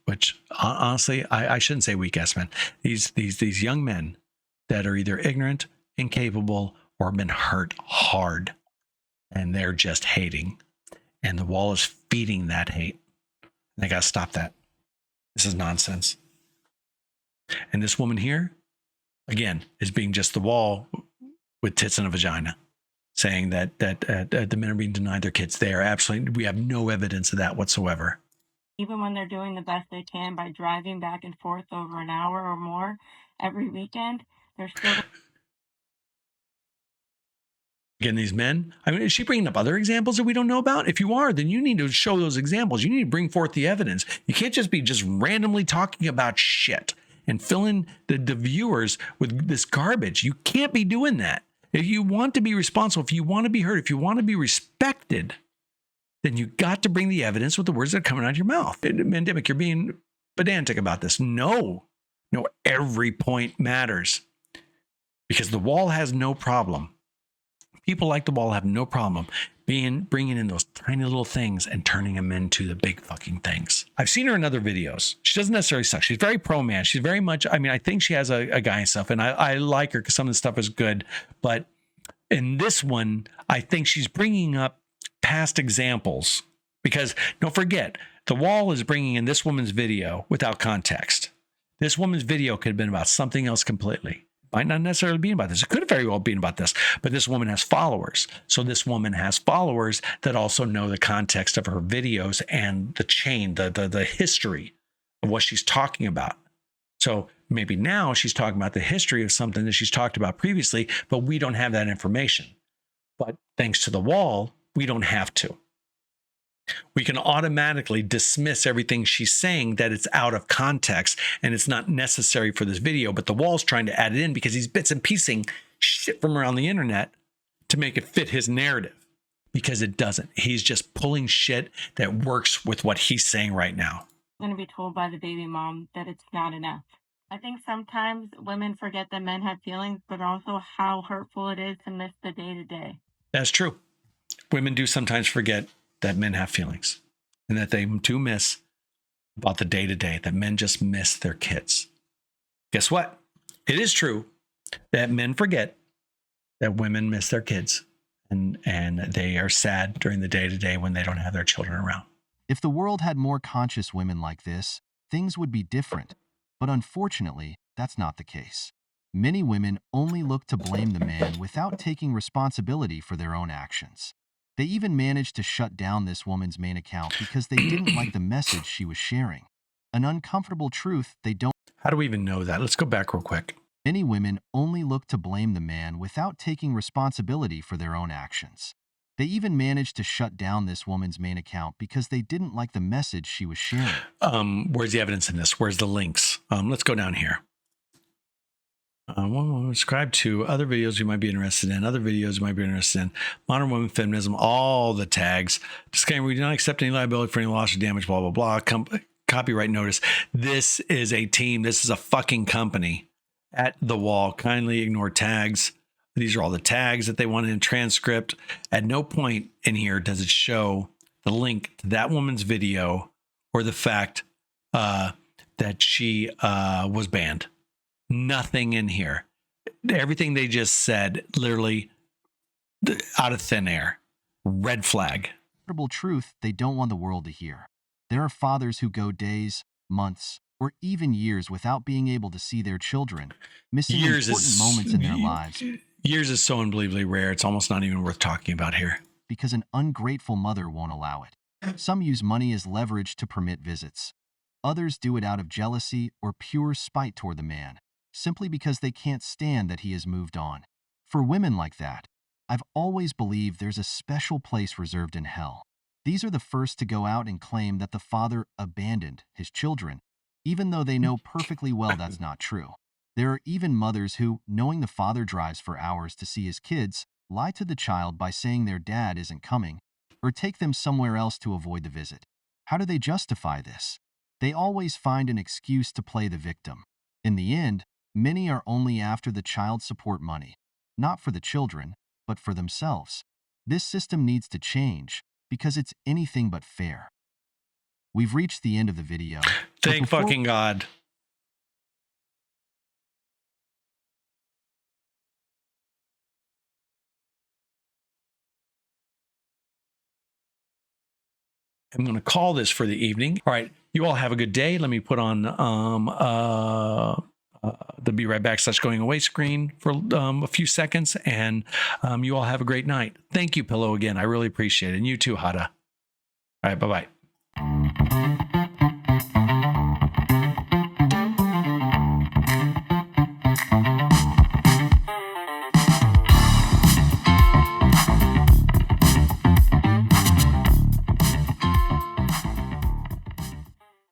honestly, I shouldn't say weak ass men. These young men that are either ignorant, incapable, or been hurt hard, and they're just hating. And the wall is feeding that hate. And they got to stop that. This is nonsense. And this woman here, again, is being just the wall with tits and a vagina, saying that the men are being denied their kids. They are absolutely, we have no evidence of that whatsoever.
Even when they're doing the best they can by driving back and forth over an hour or more every weekend, they're still...
Again, these men, I mean, is she bringing up other examples that we don't know about? If you are, then you need to show those examples. You need to bring forth the evidence. You can't just be randomly talking about shit and filling the viewers with this garbage. You can't be doing that. If you want to be responsible, if you want to be heard, if you want to be respected, then you got to bring the evidence with the words that are coming out of your mouth. Mandemic, you're being pedantic about this. No, every point matters, because the wall has no problem. People like the wall have no problem bringing in those tiny little things and turning them into the big fucking things. I've seen her in other videos. She doesn't necessarily suck. She's very pro-man. She's very much, I mean, I think she has a guy and stuff, and I like her because some of the stuff is good. But in this one, I think she's bringing up past examples, because don't forget, the wall is bringing in this woman's video without context. This woman's video could have been about something else completely. Might not necessarily be about this. It could have very well been about this, but this woman has followers. So this woman has followers that also know the context of her videos and the chain, the history of what she's talking about. So maybe now she's talking about the history of something that she's talked about previously, but we don't have that information. But thanks to the wall, we don't have to. We can automatically dismiss everything she's saying that it's out of context and it's not necessary for this video, but the wall's trying to add it in because he's bits and piecing shit from around the internet to make it fit his narrative, because it doesn't. He's just pulling shit that works with what he's saying right now.
I'm going to be told by the baby mom that it's not enough. I think sometimes women forget that men have feelings, but also how hurtful it is to miss the day-to-day.
That's true. women do sometimes forget that men have feelings and that they do miss about the day-to-day, that men just miss their kids. Guess what? It is true that men forget that women miss their kids and they are sad during the day-to-day when they don't have their children around.
If the world had more conscious women like this, things would be different. But unfortunately, that's not the case. Many women only look to blame the man without taking responsibility for their own actions. They even managed to shut down this woman's main account because they didn't like the message she was sharing. An uncomfortable truth they don't.
How do we even know that? Let's go back real quick.
Many women only look to blame the man without taking responsibility for their own actions. They even managed to shut down this woman's main account because they didn't like the message she was sharing.
Where's the evidence in this? Where's the links? Let's go down here. Subscribe to other videos you might be interested in, modern women, feminism, all the tags. Disclaimer, we do not accept any liability for any loss or damage, blah, blah, blah. Copyright notice. This is a team. This is a fucking company. At the wall, kindly ignore tags. These are all the tags that they want in transcript. At no point in here does it show the link to that woman's video or the fact that she was banned. Nothing in here. Everything they just said, literally out of thin air. Red flag.
Truth they don't want the world to hear. There are fathers who go days, months, or even years without being able to see their children, missing important moments in their lives.
Years is so unbelievably rare, it's almost not even worth talking about here.
Because an ungrateful mother won't allow it. Some use money as leverage to permit visits. Others do it out of jealousy or pure spite toward the man, simply because they can't stand that he has moved on. For women like that, I've always believed there's a special place reserved in hell. These are the first to go out and claim that the father abandoned his children, even though they know perfectly well that's not true. There are even mothers who, knowing the father drives for hours to see his kids, lie to the child by saying their dad isn't coming, or take them somewhere else to avoid the visit. How do they justify this? They always find an excuse to play the victim. In the end, many are only after the child support money, not for the children, but for themselves. This system needs to change because it's anything but fair. We've reached the end of the video.
Thank fucking God. I'm going to call this for the evening. All right. You all have a good day. Let me put on the Be Right Back / going away screen for a few seconds. And you all have a great night. Thank you, Pillow, again. I really appreciate it. And you too, Hada. All right. Bye-bye.